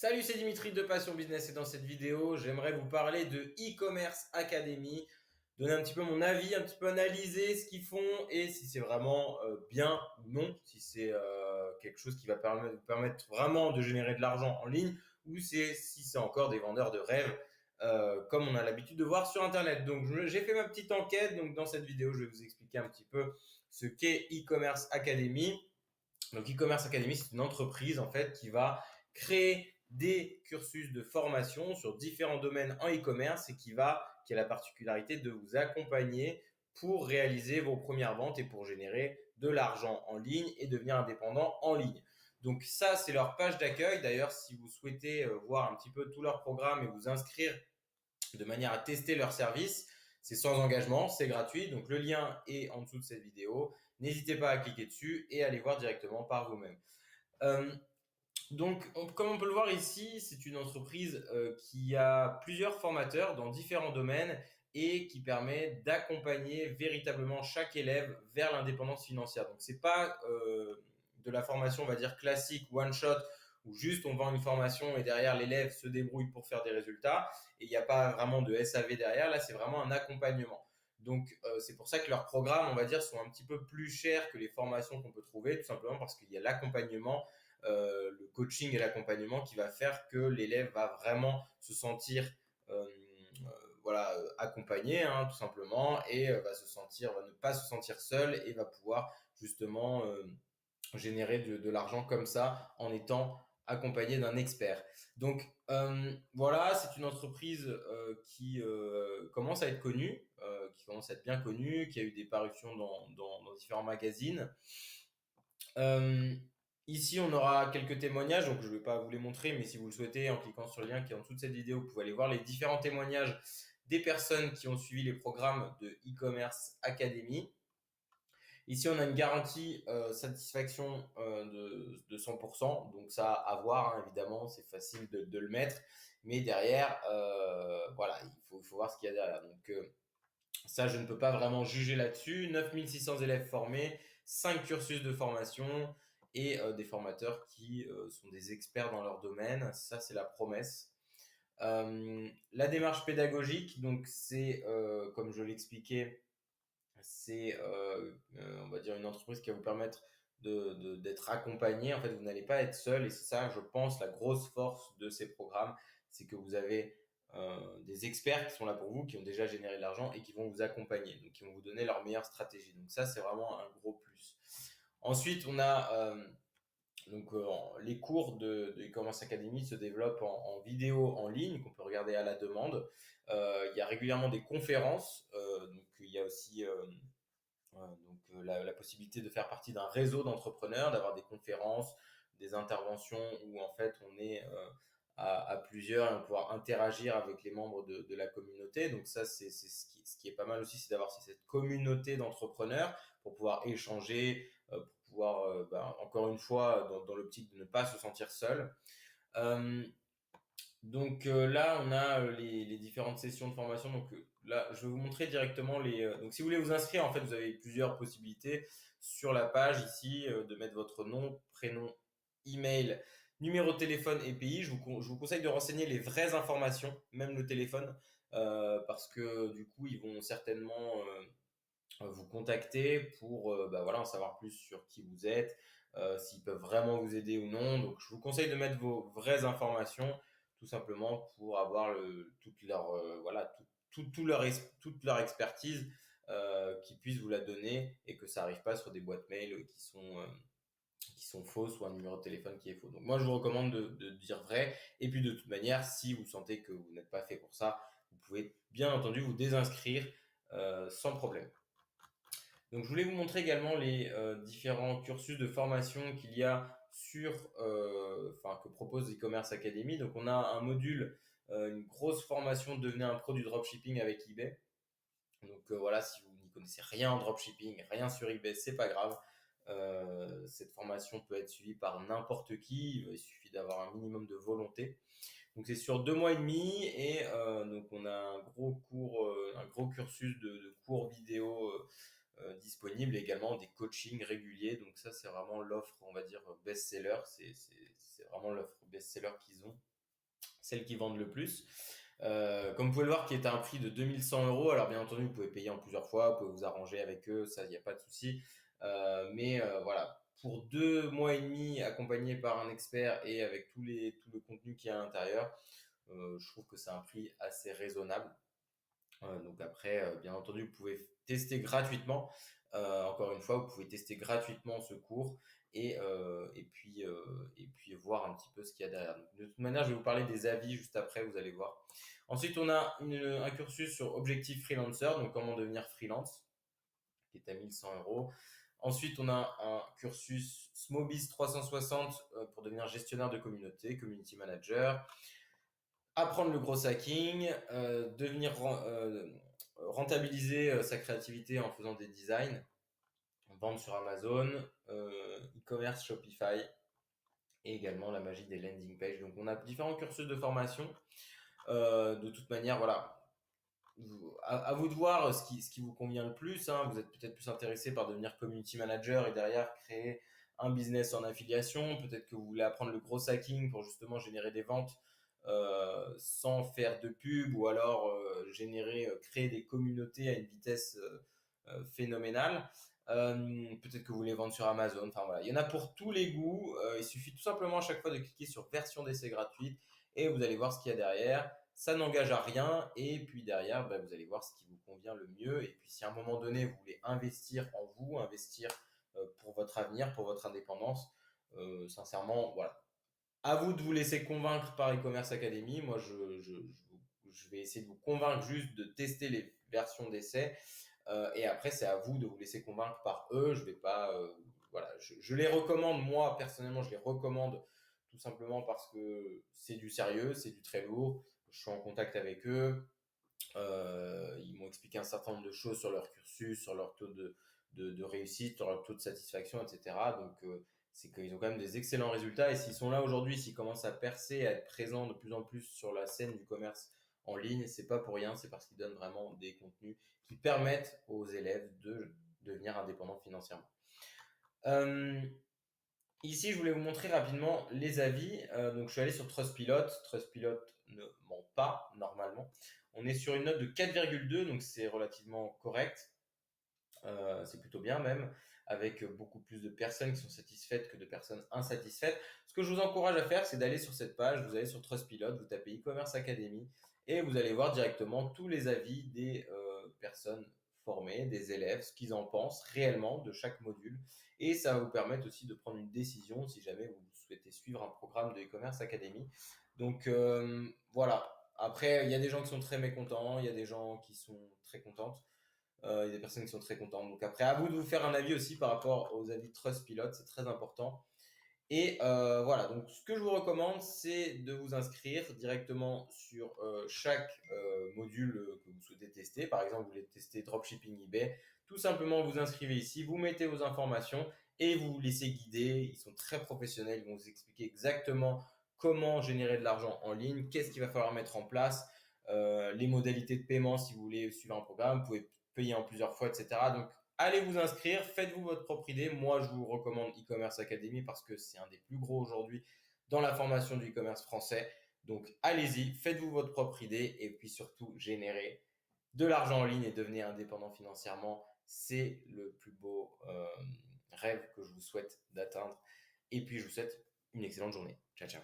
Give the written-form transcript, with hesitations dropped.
Salut, c'est Dimitri de Passion Business et dans cette vidéo, j'aimerais vous parler de e-commerce Academy, donner un petit peu mon avis, un petit peu analyser ce qu'ils font et si c'est vraiment bien ou non, si c'est quelque chose qui va vous permettre vraiment de générer de l'argent en ligne ou si c'est encore des vendeurs de rêves comme on a l'habitude de voir sur Internet. Donc j'ai fait ma petite enquête, donc dans cette vidéo, je vais vous expliquer un petit peu ce qu'est e-commerce Academy. Donc e-commerce Academy, c'est une entreprise en fait qui va créer des cursus de formation sur différents domaines en e-commerce et qui a la particularité de vous accompagner pour réaliser vos premières ventes et pour générer de l'argent en ligne et devenir indépendant en ligne. Donc ça, c'est leur page d'accueil. D'ailleurs, si vous souhaitez voir un petit peu tout leur programme et vous inscrire de manière à tester leur service, c'est sans engagement, c'est gratuit. Donc le lien est en dessous de cette vidéo. N'hésitez pas à cliquer dessus et à aller voir directement par vous-même. Euh, comme on peut le voir ici, c'est une entreprise qui a plusieurs formateurs dans différents domaines et qui permet d'accompagner véritablement chaque élève vers l'indépendance financière. Donc, c'est pas de la formation, on va dire, classique, one shot, où juste on vend une formation et derrière l'élève se débrouille pour faire des résultats et il n'y a pas vraiment de SAV derrière. Là, c'est vraiment un accompagnement. Donc, c'est pour ça que leurs programmes, on va dire, sont un petit peu plus chers que les formations qu'on peut trouver, tout simplement parce qu'il y a l'accompagnement, le coaching et l'accompagnement qui va faire que l'élève va vraiment se sentir accompagné, hein, tout simplement, et va ne pas se sentir seul et va pouvoir justement générer de l'argent comme ça en étant accompagné d'un expert. Donc voilà, c'est une entreprise qui commence à être connue, qui commence à être bien connue, qui a eu des parutions dans différents magazines. Euh, Ici, on aura quelques témoignages, donc je ne vais pas vous les montrer, mais si vous le souhaitez, en cliquant sur le lien qui est en dessous de cette vidéo, vous pouvez aller voir les différents témoignages des personnes qui ont suivi les programmes de e-commerce Academy. Ici, on a une garantie satisfaction de 100%, donc ça à voir, hein, évidemment, c'est facile de le mettre, mais derrière, voilà, il faut voir ce qu'il y a derrière. Donc ça, je ne peux pas vraiment juger là-dessus. 9600 élèves formés, 5 cursus de formation et des formateurs qui sont des experts dans leur domaine. Ça, c'est la promesse. La démarche pédagogique, donc c'est, comme je l'expliquais, c'est, on va dire, une entreprise qui va vous permettre d'être accompagné. En fait, vous n'allez pas être seul et c'est ça, je pense, la grosse force de ces programmes, c'est que vous avez des experts qui sont là pour vous, qui ont déjà généré de l'argent et qui vont vous accompagner, donc qui vont vous donner leur meilleure stratégie. Donc ça, c'est vraiment un gros plus. Ensuite, on a les cours de e-commerce academy se développent en vidéo en ligne qu'on peut regarder à la demande. Il y a régulièrement des conférences, donc il y a aussi la possibilité de faire partie d'un réseau d'entrepreneurs, d'avoir des conférences, des interventions où en fait on est à plusieurs et on va pouvoir interagir avec les membres de la communauté. Donc ça, c'est ce qui est pas mal aussi, c'est d'avoir cette communauté d'entrepreneurs pour pouvoir échanger, pour pouvoir, encore une fois, dans l'optique de ne pas se sentir seul. Euh, Là, on a les différentes sessions de formation. Donc là, je vais vous montrer directement donc si vous voulez vous inscrire, en fait, vous avez plusieurs possibilités sur la page ici de mettre votre nom, prénom, email, numéro de téléphone et pays. Je vous conseille de renseigner les vraies informations, même le téléphone, parce que du coup, ils vont certainement vous contacter pour voilà, en savoir plus sur qui vous êtes, s'ils peuvent vraiment vous aider ou non. Donc, je vous conseille de mettre vos vraies informations, tout simplement pour avoir toute leur toute leur expertise, qu'ils puissent vous la donner et que ça arrive pas sur des boîtes mail qui sont fausses ou un numéro de téléphone qui est faux. Donc moi je vous recommande de dire vrai. Et puis de toute manière, si vous sentez que vous n'êtes pas fait pour ça, vous pouvez bien entendu vous désinscrire sans problème. Donc, je voulais vous montrer également les différents cursus de formation qu'il y a que propose e-commerce Academy. Donc, on a un module, une grosse formation devenez un pro du dropshipping avec eBay. Donc voilà, si vous n'y connaissez rien en dropshipping, rien sur eBay, c'est pas grave. Cette formation peut être suivie par n'importe qui. Il suffit d'avoir un minimum de volonté. Donc c'est sur 2 mois et demi et donc on a un gros cours, un gros cursus de cours vidéo disponible, et également des coachings réguliers. Donc ça c'est vraiment l'offre, on va dire best-seller. C'est c'est vraiment l'offre best-seller qu'ils ont, celle qui vendent le plus. Comme vous pouvez le voir, qui est à un prix de 2100 euros. Alors bien entendu, vous pouvez payer en plusieurs fois, vous pouvez vous arranger avec eux, ça, il n'y a pas de souci. Mais voilà, pour 2 mois et demi accompagné par un expert et avec tout le contenu qu'il y a à l'intérieur, je trouve que c'est un prix assez raisonnable. Donc après, bien entendu, vous pouvez tester gratuitement. Encore une fois, vous pouvez tester gratuitement ce cours et puis voir un petit peu ce qu'il y a derrière. Donc, de toute manière, je vais vous parler des avis juste après, vous allez voir. Ensuite, on a un cursus sur Objectif Freelancer, donc comment devenir freelance, qui est à 1100 euros. Ensuite, on a un cursus Smobiz 360 pour devenir gestionnaire de communauté, community manager. Apprendre le gros hacking, devenir rentabiliser sa créativité en faisant des designs, vendre sur Amazon, e-commerce Shopify et également la magie des landing pages. Donc on a différents cursus de formation. De toute manière, voilà. À vous de voir ce qui vous convient le plus. Vous êtes peut-être plus intéressé par devenir community manager et derrière créer un business en affiliation. Peut-être que vous voulez apprendre le gros hacking pour justement générer des ventes sans faire de pub ou alors créer des communautés à une vitesse phénoménale. Peut-être que vous voulez vendre sur Amazon. Enfin voilà, il y en a pour tous les goûts. Il suffit tout simplement à chaque fois de cliquer sur version d'essai gratuite et vous allez voir ce qu'il y a derrière. Ça n'engage à rien et puis derrière, vous allez voir ce qui vous convient le mieux. Et puis si à un moment donné, vous voulez investir en vous, investir pour votre avenir, pour votre indépendance, sincèrement, voilà. À vous de vous laisser convaincre par e-commerce Academy. Moi, je vais essayer de vous convaincre juste de tester les versions d'essai. Et après, c'est à vous de vous laisser convaincre par eux. Je vais pas, voilà, je les recommande. Moi, personnellement, je les recommande tout simplement parce que c'est du sérieux, c'est du très lourd. Je suis en contact avec eux. Ils m'ont expliqué un certain nombre de choses sur leur cursus, sur leur taux de réussite, sur leur taux de satisfaction, etc. Donc, c'est qu'ils ont quand même des excellents résultats. Et s'ils sont là aujourd'hui, s'ils commencent à percer, à être présents de plus en plus sur la scène du commerce en ligne, c'est pas pour rien, c'est parce qu'ils donnent vraiment des contenus qui permettent aux élèves de devenir indépendants financièrement. Ici, je voulais vous montrer rapidement les avis. Donc, je suis allé sur Trustpilot. Trustpilot ne ment pas, normalement. On est sur une note de 4,2, donc c'est relativement correct. C'est plutôt bien même, avec beaucoup plus de personnes qui sont satisfaites que de personnes insatisfaites. Ce que je vous encourage à faire, c'est d'aller sur cette page, vous allez sur Trustpilot, vous tapez e-commerce Academy et vous allez voir directement tous les avis des personnes formées, des élèves, ce qu'ils en pensent réellement de chaque module. Et ça va vous permettre aussi de prendre une décision si jamais vous souhaitez suivre un programme de e-commerce Academy. Donc voilà. Après, il y a des gens qui sont très mécontents, il y a des gens qui sont très contentes. Il y a des personnes qui sont très contentes. Donc après, à vous de vous faire un avis aussi par rapport aux avis Trustpilot, c'est très important. Et voilà, donc ce que je vous recommande, c'est de vous inscrire directement sur chaque module que vous souhaitez tester. Par exemple, vous voulez tester dropshipping eBay, tout simplement vous inscrivez ici, vous mettez vos informations et vous vous laissez guider. Ils sont très professionnels, ils vont vous expliquer exactement comment générer de l'argent en ligne, qu'est-ce qu'il va falloir mettre en place, les modalités de paiement si vous voulez suivre un programme, vous pouvez payer en plusieurs fois, etc. Donc allez vous inscrire, faites-vous votre propre idée. Moi, je vous recommande e-commerce Academy parce que c'est un des plus gros aujourd'hui dans la formation du e-commerce français. Donc, allez-y, faites-vous votre propre idée et puis surtout, générez de l'argent en ligne et devenez indépendant financièrement. C'est le plus beau rêve que je vous souhaite d'atteindre. Et puis, je vous souhaite une excellente journée. Ciao, ciao.